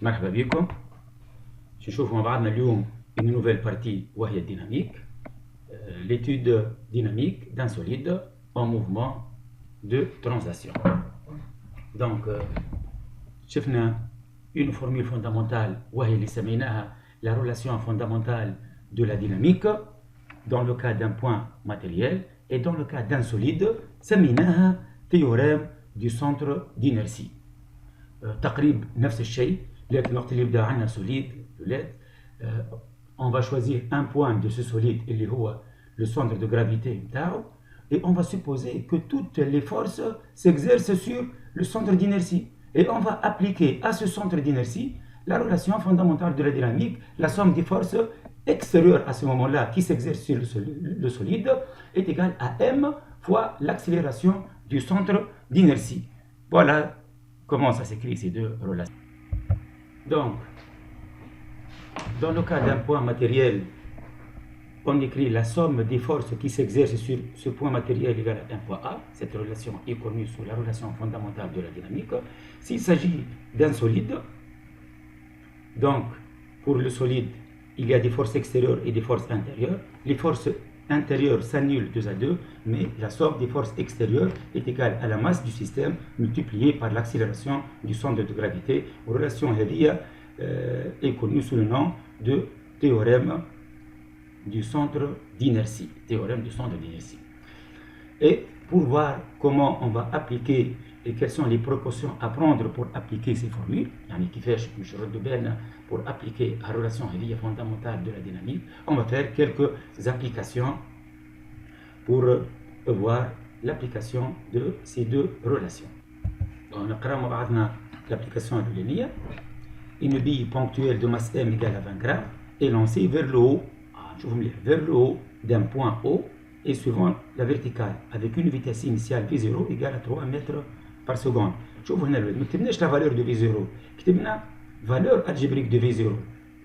مرحبا بكم. نشوفوا مع بعضنا اليوم une nouvelle partie وهي الديناميك. L'étude dynamique d'un solide en mouvement de translation. Donc شفنا une formule fondamentale وهي اللي سميناها la relation fondamentale de la dynamique dans le cas d'un point matériel et dans le cas d'un solide سميناها théorème du centre d'inertie. تقريب نفس الشيء، لكن وقت اللي يبدا عندنا solide on va choisir un point de ce solide اللي هو le centre de gravité نتاعو et on va supposer que toutes les forces s'exercent sur le centre d'inertie et on va appliquer à ce centre d'inertie la relation fondamentale de la dynamique. La somme des forces extérieures à ce moment-là qui s'exercent sur le solide est égale à m fois l'accélération du centre d'inertie. Voilà comment ça s'écrit ces deux relations. Donc, dans le cas d'un point matériel, on écrit la somme des forces qui s'exercent sur ce point matériel égale à 1 fois A. Cette relation est connue sous la relation fondamentale de la dynamique. S'il s'agit d'un solide, donc pour le solide, il y a des forces extérieures et des forces intérieures. Les forces intérieures s'annulent 2 à 2, mais la somme des forces extérieures est égale à la masse du système multipliée par l'accélération du centre de gravité. La relation est connue sous le nom de théorème du centre d'inertie. Théorème du centre d'inertie. Et pour voir comment on va appliquer et quelles sont les précautions à prendre pour appliquer ces formules, pour appliquer la relation fondamentale de la dynamique, on va faire quelques applications pour voir l'application de ces deux relations. On a l'application de l'ENIA. Une bille ponctuelle de masse M égale à 20 grammes est lancée vers le haut, d'un point O et suivant la verticale avec une vitesse initiale V0 égale à 3 mètres par seconde. شوفوا هنا ما كتبناش la valeur de V0, كتبنا valeur algébrique de V0.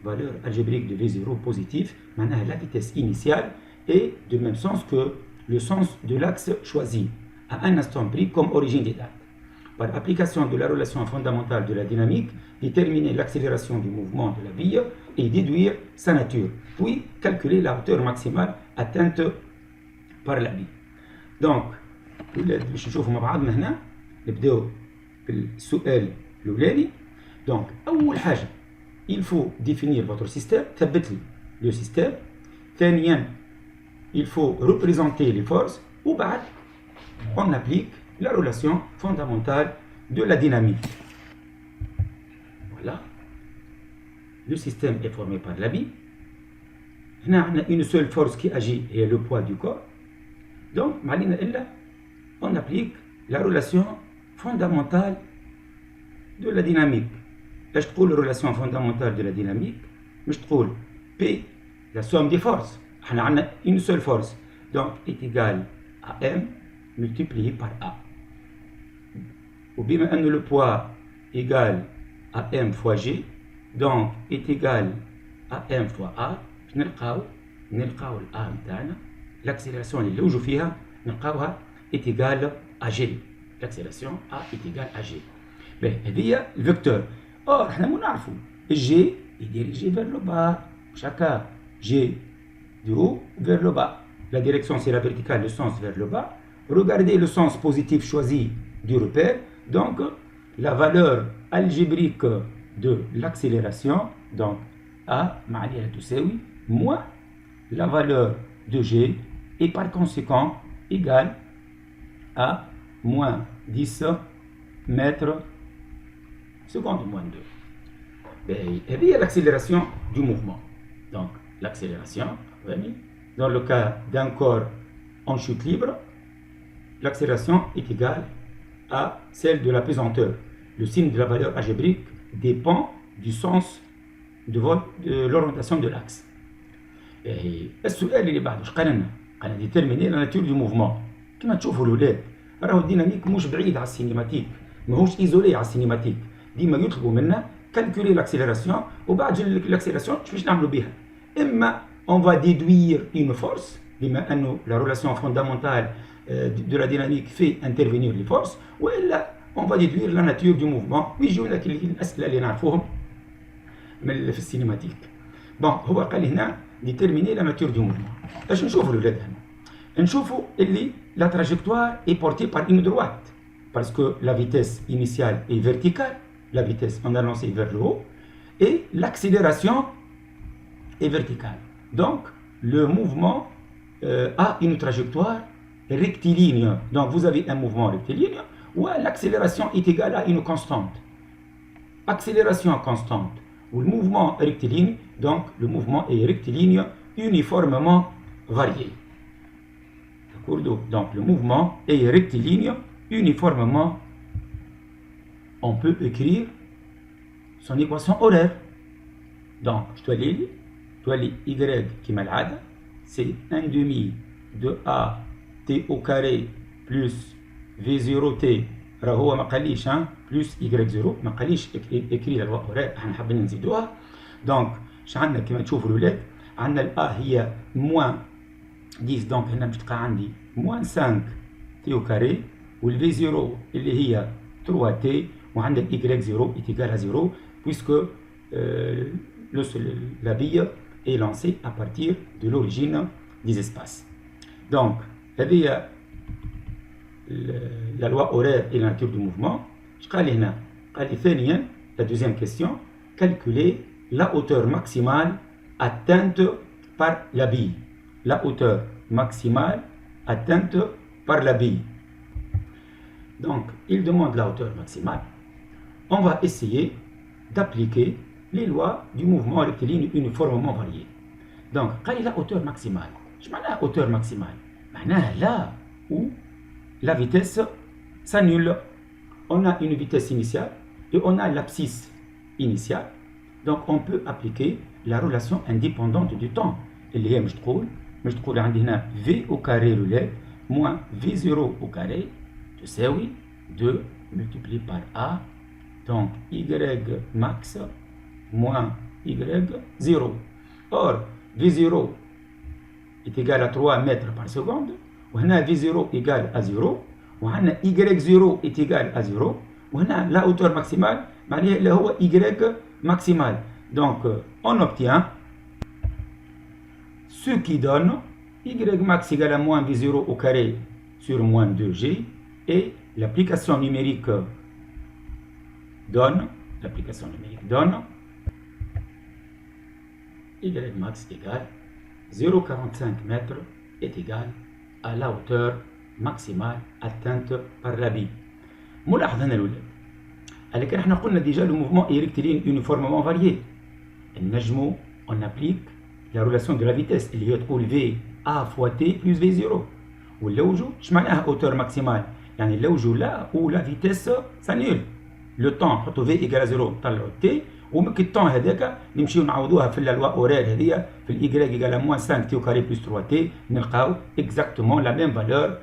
Valeur algébrique de V0 positif, معناها la vitesse initiale est de même sens que le sens de l'axe choisi à un instant pris comme origine des dates. Par application de la relation fondamentale de la dynamique, déterminer l'accélération du mouvement de la bille et déduire sa nature, puis calculer la hauteur maximale atteinte par la bille. Donc, باش نشوفوا مع بعضنا هنا نبداو بالسؤال الاولاني. Donc, اول حاجه il faut définir votre système. ثبت لي le système. ثانيا il faut représenter les forces وبعد on applique la relation fondamentale de la dynamique. Voilà. Le système est formé par la bille. On a une seule force qui agit et le poids du corps. Donc, on applique la relation fondamentale de la dynamique. Là, je trouve la relation fondamentale de la dynamique. Je trouve P, la somme des forces. On a une seule force. Donc, est égale à M multiplié par A. Ou bien le poids égal à M fois G, donc est égal à M fois A. نلقاو الA نتاعنا l'accélération اللي نلوجو فيها نلقاوها est égale à G. L'accélération A est égale à G. هذه الفيكتور. or احنا مو نعرفوا G est dirigé vers le bas. Chacun G du haut vers le bas. La direction c'est la verticale, le sens vers le bas. Regardez le sens positif choisi du repère. Donc la valeur algébrique de l'accélération, donc A معناها تساوي moins la valeur de G et par conséquent égale à moins 10 mètres seconde moins 2. هذه l'accélération du mouvement. Donc l'accélération, dans le cas d'un corps en chute libre, l'accélération est égale à celle de la pesanteur. Le signe de la valeur algébrique dépend du sens de l'orientation de l'axe. السؤال اللي بعده اش قال لنا؟ قال ديتيرميني لا ناتور دو موفمون. كما تشوفوا الاولاد راهو الديناميك مش بعيد على السينماتيك، ماهوش ايزولي على السينماتيك. ديما يطلبوا منا كالكولي لاكسيليراسيون وبعد لاكسيليراسيون باش نعملوا بها. اما اون فا ديدوير اون فورس بما انه لا ريلاسيون فوندامونتال دو لا ديناميك في انترفينير لي فورس، والا اون فا ديدوير لا ناتور دو موفمون. ويجيو لك الاسئله اللي نعرفوهم من في السينماتيك. بون هو قال هنا ديتيرميني لا ناتور دو موفمون. اش نشوفوا الاولاد هنا؟ نشوفوا اللي لا تراجيكتوار اي بورتي بار اون دروات parce que la vitesse initiale est verticale, la vitesse en allant vers le haut, et l'accélération est verticale. Donc le mouvement a une trajectoire rectiligne. Donc vous avez un mouvement rectiligne où l'accélération est égale à une constante. Accélération constante ou le mouvement rectiligne, donc le mouvement est rectiligne uniformément varié. Donc le mouvement est rectiligne uniformément. On peut écrire son équation horaire. Donc je dois lire y qui m'a l'ad, c'est 1 demi de a t au carré plus v0t راهو ما قاليش بلس y0 ما قاليش اكري لا لوا اوراق احنا حابين نزيدوها. دونك اش عندنا كما تشوفوا الاولاد عندنا الا هي موان 10 دونك هنا باش تلقى عندي موان 5 تي او كاري والفي 0 اللي هي 3 تي وعندك y0 ايتيكال 0 puisque la bille est lancée à partir de l'origine des espaces. Donc هذه la loi horaire et la nature du mouvement. قال لي هنا قال لي ثانيا la deuxième question calculer la hauteur maximale atteinte par la bille. La hauteur maximale atteinte par la bille. Donc il demande la hauteur maximale. On va essayer d'appliquer les lois du mouvement rectiligne uniformément varié. Donc قال لي la hauteur maximale. ايش معناها hauteur maximale؟ معناها là où la vitesse s'annule. On a une vitesse initiale et on a l'abscisse initiale. Donc on peut appliquer la relation indépendante du temps. اللي هي مش تقول عندي هنا v au carré relève moins v0 au carré تساوي 2 multiplié par a donc y max moins y0. Or v0 est égal à 3 mètres par seconde وهنا v0 égale à 0 وهنا y0 est égal à 0 وهنا la hauteur maximale معناها اللي هو y maximal. Donc on obtient ce qui donne y max égale à moins v0 au carré sur moins 2g et l'application numérique donne y max égale 0,45 mètres est égal à la hauteur maximale atteinte par la bille. ملاحظ هنا الولاد لكن احنا قلنا ديجا لو موفمون اي ريكتيلين يونيفورممون فاريي. نجمو on applique la relation de la vitesse اللي هي تقول v a fois t plus v0 واللوجو اش معناها hauteur maximale يعني اللوجو لا où la vitesse s'annule. لو طون نحطو v égale à 0 نطلعو t ومن الطون هذاك نمشيو نعوضوها في اللوا اورير هذيا في الاي égale à moins 5 t au carré plus 3 t نلقاو exactement la même valeur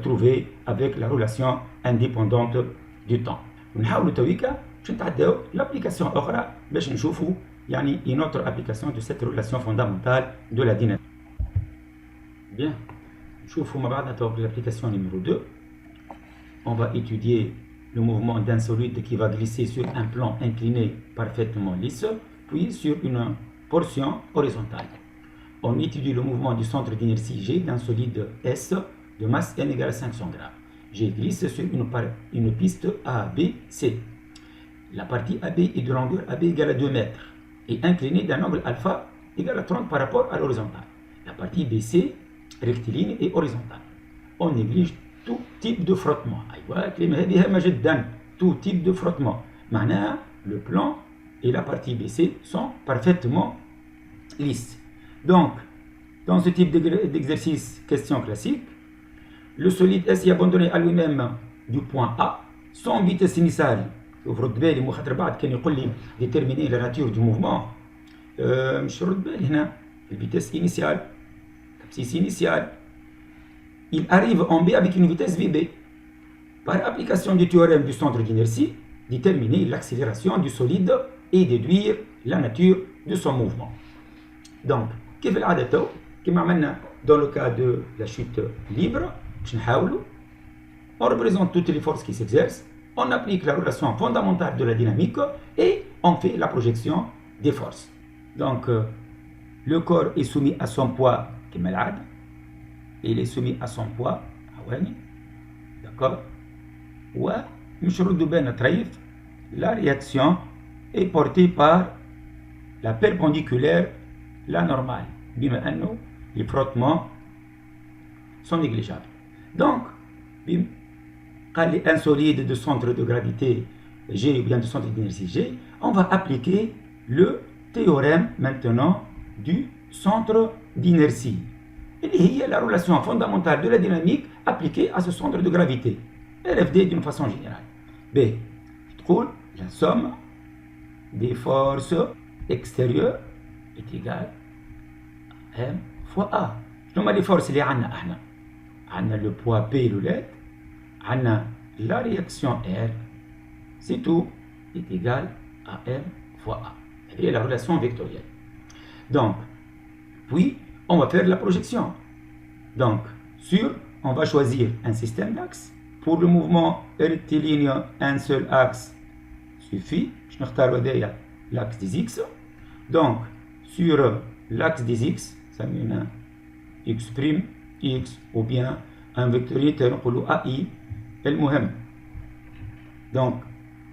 trouvée avec la relation indépendante du temps. ونحاولوا تويكا باش نتعداو l'application اخرى باش نشوفوا يعني une autre application de cette relation fondamentale de la dynamique. Bien, نشوفوا مع بعضنا توك l'application numéro 2. On va étudier le mouvement d'un solide qui va glisser sur un plan incliné parfaitement lisse, puis sur une portion horizontale. On étudie le mouvement du centre d'inertie G d'un solide S de masse n égale à 500 grammes. G glisse sur une piste ABC. La partie AB est de longueur AB égale à 2 mètres et inclinée d'un angle alpha égal à 30 par rapport à l'horizontale. La partie BC, rectiligne et horizontale. On néglige tout type de frottement. Tout type de frottement. معناها le plan et la partie BC sont parfaitement lisses. Donc, dans ce type d'exercice, question classique, le solide S est abandonné à lui-même du point A sans vitesse initiale. شوف رد بالي مو خاطر بعد كان يقول لي déterminer la nature du mouvement. مش رد بالي هنا الفيتيس initiale, l'abscisse initiale. Il arrive en B avec une vitesse VB. Par application du théorème du centre d'inertie, déterminer l'accélération du solide et déduire la nature de son mouvement. Donc, كيف العادة تو كما عملنا dans le cas de la chute libre باش نحاولوا on représente toutes les forces qui s'exercent, on applique la relation fondamentale de la dynamique et on fait la projection des forces. Donc, le corps est soumis à son poids, qui est malade. Il est soumis à son poids, d'accord. La réaction est portée par la perpendiculaire, la normale. Les frottements sont négligeables. Donc, un solide de centre de gravité G ou bien de centre d'inertie G, on va appliquer le théorème maintenant du centre d'inertie. Il y a la relation fondamentale de la dynamique appliquée à ce centre de gravité. RFD d'une façon générale. B, je trouve la somme des forces extérieures est égale à M fois A. Je nomme les forces, les ANA. On a le poids P, le LED. On a la réaction R. C'est tout est égal à M fois A. Et la relation vectorielle. Donc, puis, on va faire la projection. Donc, on va choisir un système d'axes. Pour le mouvement rectiligne, un seul axe suffit. Je vais l'axe des X. Donc, sur l'axe des X, ça mène X', X, ou bien un vectorité, on peut AI, et le mohem. Donc,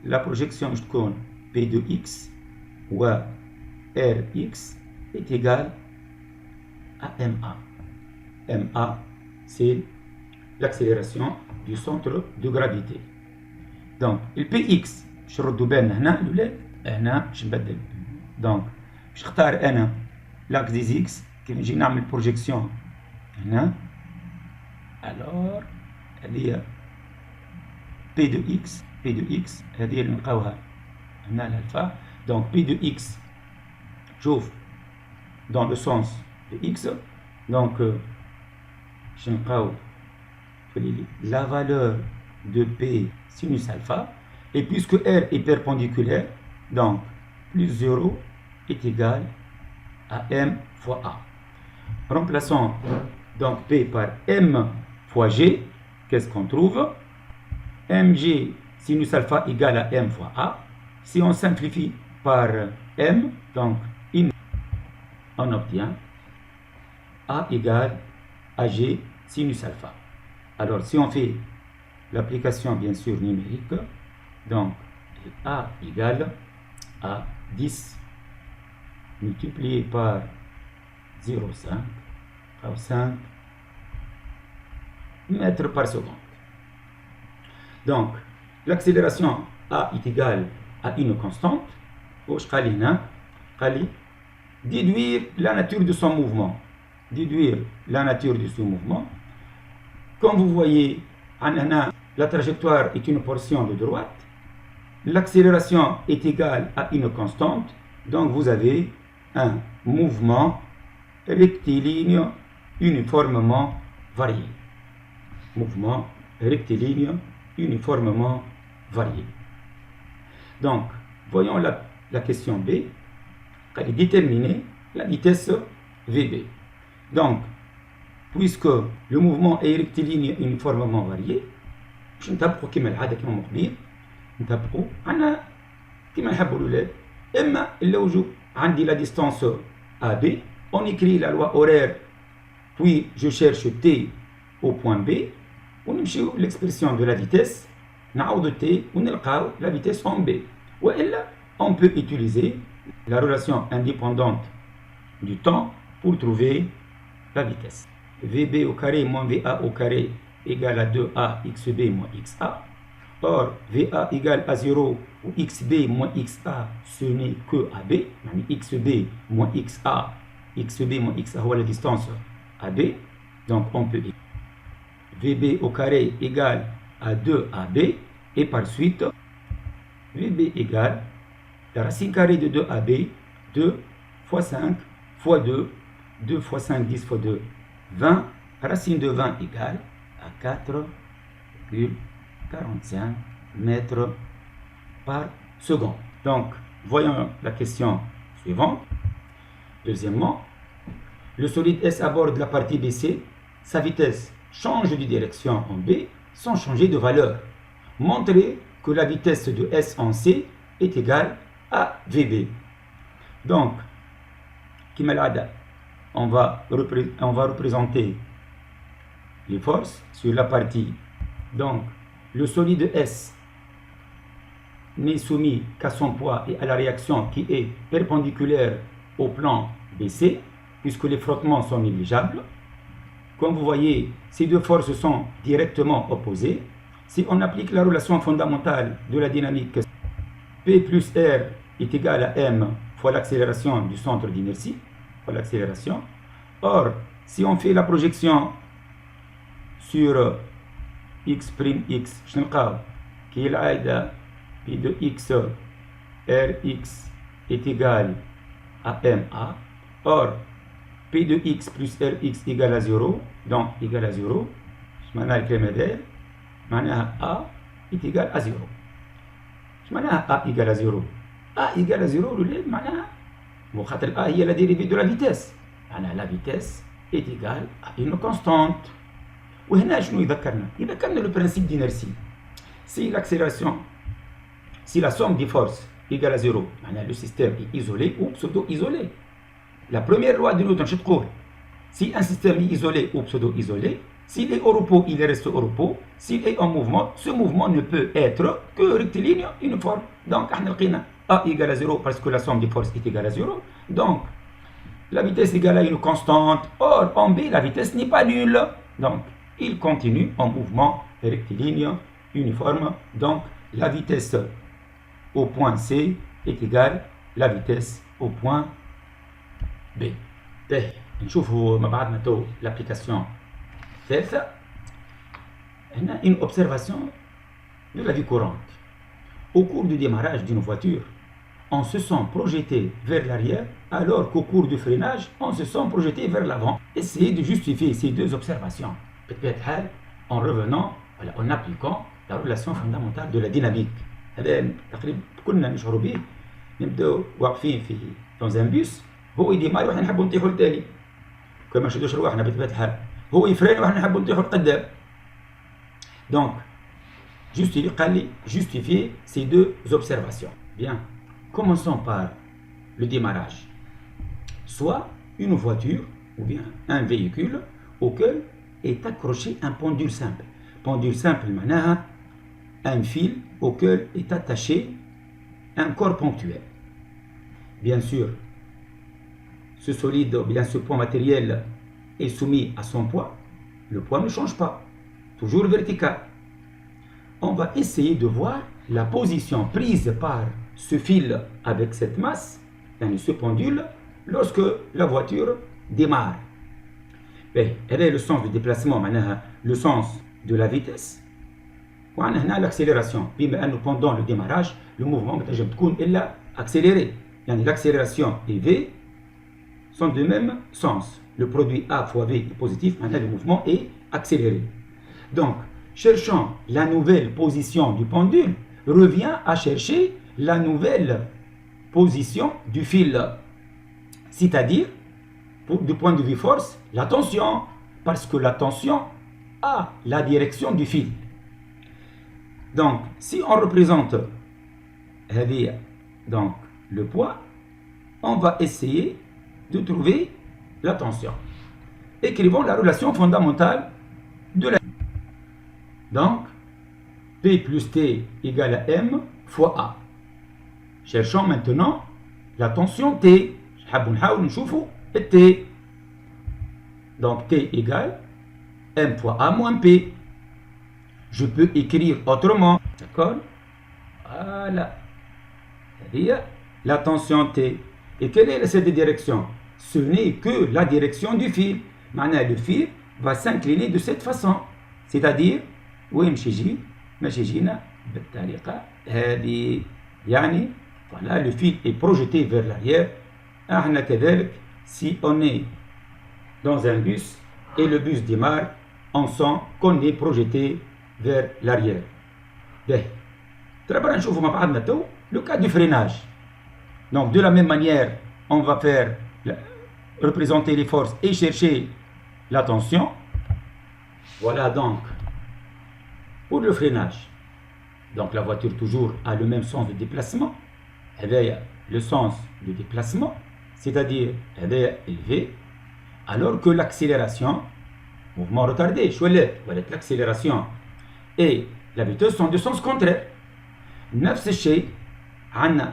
la projection, je compte P de X ou Rx est égale à MA. MA, c'est l'accélération du centre de gravité. Donc, le Px, je redouble donc, je vais l'axe des X, qui me génère une projection. Alors, il y a P de X, هذه اللي نلقاوها هنا l'alpha. Donc P de X, j'ouvre dans le sens de X. Donc, je نلقاو la valeur de P sinus alpha. Et puisque R est perpendiculaire, donc plus 0 est égal à M fois A. Remplaçons donc P par M fois G. Qu'est-ce qu'on trouve? Mg sinus alpha égale à M fois A. Si on simplifie par M, donc on obtient A égale à G sinus alpha. Alors, si on fait l'application, bien sûr, numérique, donc A égale à 10 multiplié par 0,5 mètres par seconde. Donc, l'accélération A est égale à une constante. Déduire la nature de son mouvement. Comme vous voyez, la trajectoire est une portion de droite. L'accélération est égale à une constante. Donc, vous avez un mouvement rectiligne uniformément varié. Mouvement rectiligne uniformément varié. Donc, voyons la question B. Elle est déterminer la vitesse VB. Donc, puisque le mouvement est rectiligne uniformément varié, je نطبقوا كما العادة كما مقبل نطبقوا عندنا كما نحبوا الولاد اما نلوجوا عندي la distance AB, on écrit la loi horaire, puis je cherche T au point B. ونمشيو l'expression de la vitesse نعوض T ونلقاو la vitesse en B. وإلا on peut utiliser la relation indépendante du temps pour trouver la vitesse. VB au carré moins VA au carré égale à 2A XB moins XA. Or, VA égale à 0 ou XB moins XA, ce n'est que AB. XB moins XA, XB moins XA, voilà la distance AB. Donc, on peut VB au carré égale à 2AB. Et par suite, VB égale la racine carrée de 2AB, 2 fois 5 fois 2, 2 fois 5, 10 fois 2, 20. Racine de 20 égale à 4,45 mètres par seconde. Donc, voyons la question suivante. Deuxièmement, le solide S aborde la partie BC. Sa vitesse change de direction en B sans changer de valeur. Montrez que la vitesse de S en C est égale à VB. Donc, on va représenter les forces sur la partie. Donc, le solide S n'est soumis qu'à son poids et à la réaction qui est perpendiculaire au plan BC, puisque les frottements sont négligeables. Comme vous voyez, ces deux forces sont directement opposées. Si on applique la relation fondamentale de la dynamique, P plus R est égal à M fois l'accélération du centre d'inertie, fois l'accélération. Or, si on fait la projection sur X', qui est la P de X, Rx est égal à MA. Or, P de X plus Rx égale à 0, donc égal à 0. معناها الكلمة داير معناها A est égal à 0. معناها A égale à 0. A égale à 0 الولاد معناها وخاطر A هي la dérivée de la vitesse. معناها la vitesse est égale à une constante. وهنا شنو يذكرنا؟ يذكرنا le principe d'inertie. Si l'accélération, si la somme des forces égale à 0, le système est isolé ou pseudo-isolé. La première loi de Newton, je te dis, si un système est isolé ou pseudo-isolé, s'il est au repos, il reste au repos. S'il est en mouvement, ce mouvement ne peut être que rectiligne uniforme. Donc, A égale à 0 parce que la somme des forces est égale à 0. Donc, la vitesse égale à une constante. Or, en B, la vitesse n'est pas nulle. Donc, il continue en mouvement rectiligne uniforme. Donc, la vitesse au point C est égale à la vitesse au point B. نشوفوا مع بعضنا تو l'application الثالثة. هنا une observation de la vie courante. Au cours du démarrage d'une voiture, on se sent projeté vers l'arrière, alors qu'au cours du freinage, on se sent projeté vers l'avant. Essayez de justifier ces deux observations. Peut-être en revenant, voilà, en appliquant la relation fondamentale de la dynamique. هذا تقريبا كلنا نشعروا به. نبداو واقفين dans un bus، هو يديماري وحنا نحبوا نطيحوا للتالي. كما نشدوش رواحنا بطبيعة الحال. هو يفرين وحنا نحبوا نطيحوا لقدام. Donc, justifier ces deux observations. Bien, commençons par le démarrage. Soit une voiture ou bien un véhicule auquel est accroché un pendule simple. Pendule simple, معناها un fil auquel est attaché un corps ponctuel. Bien sûr, ce solide, ou bien ce poids matériel est soumis à son poids. Le poids ne change pas, toujours vertical. On va essayer de voir la position prise par ce fil avec cette masse, ce pendule, lorsque la voiture démarre. Quel est le sens du déplacement, le sens de la vitesse. وعندنا l'accélération. Pendant le démarrage, le mouvement est accéléré. L'accélération et V sont du même sens. Le produit A fois V est positif, maintenant le mouvement est accéléré. Donc, cherchant la nouvelle position du pendule, revient à chercher la nouvelle position du fil. C'est-à-dire, du point de vue force, la tension, parce que la tension a la direction du fil. Donc, si on représente donc, le poids, on va essayer de trouver la tension. Écrivons la relation fondamentale de la... Donc, P plus T égale à M fois A. Cherchons maintenant la tension T. T. Donc, T égale M fois A moins P. Je peux écrire autrement. D'accord? Voilà. C'est-à-dire la tension T. Et quelle est cette direction? Ce n'est que la direction du fil. Maintenant, le fil va s'incliner de cette façon. C'est-à-dire, voilà, le fil est projeté vers l'arrière. Si on est dans un bus et le bus démarre, on sent qu'on est projeté vers l'arrière. Le cas du freinage. Donc, de la même manière, on va faire représenter les forces et chercher la tension. Voilà donc pour le freinage. Donc, la voiture toujours a le même sens de déplacement. le sens de déplacement, c'est-à-dire élevé, alors que l'accélération, mouvement retardé, l'accélération et la vitesse sont de sens contraire. نفس الشيء عندنا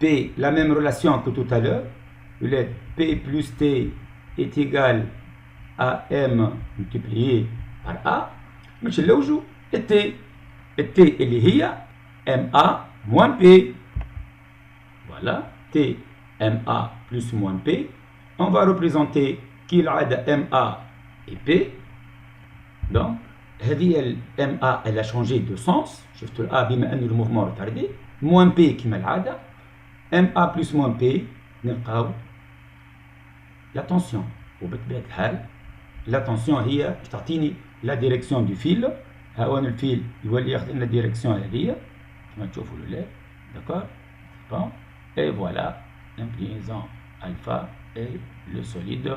P, la même relation que tout à l'heure, P plus T est égal à M multiplié par A, مش اللوجو T اللي هي MA moins P. Voilà, T, MA plus moins P. On va représenter كالعادة MA et P. Donc, هذه MA elle a changé de sens. شفتوا الA بما أن الموفمون retardé. moins P كما العادة. MA plus moins P نلقاو la tension. وبطبيعة الحال la tension هي تعطيني la direction du fil. ها هون الفيل يولي ياخذ لنا الديريكسيون هذه كما تشوفوا له. D'accord. Bon. Et voilà, l'inclinaison alpha et le solide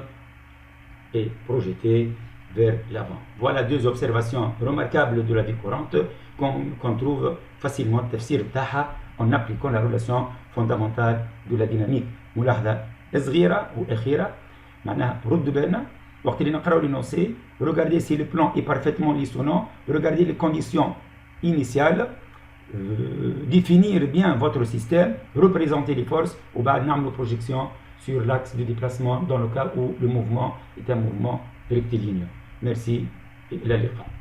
est projeté vers l'avant. Voilà deux observations remarquables de la vie courante qu'on trouve facilement tafsir بتاعها en appliquant la relation fondamentale de la dynamique. ملاحظة صغيرة وأخيرة معناها ردوا بالنا وقت اللي نقراو l'énoncé, regardez si le plan est parfaitement lisse ou non, regardez les conditions initiales, définir bien votre système, représenter les forces, ou بعد نعملوا projection sur l'axe de déplacement dans le cas où le mouvement est un mouvement rectiligne. Merci et إلى اللقاء.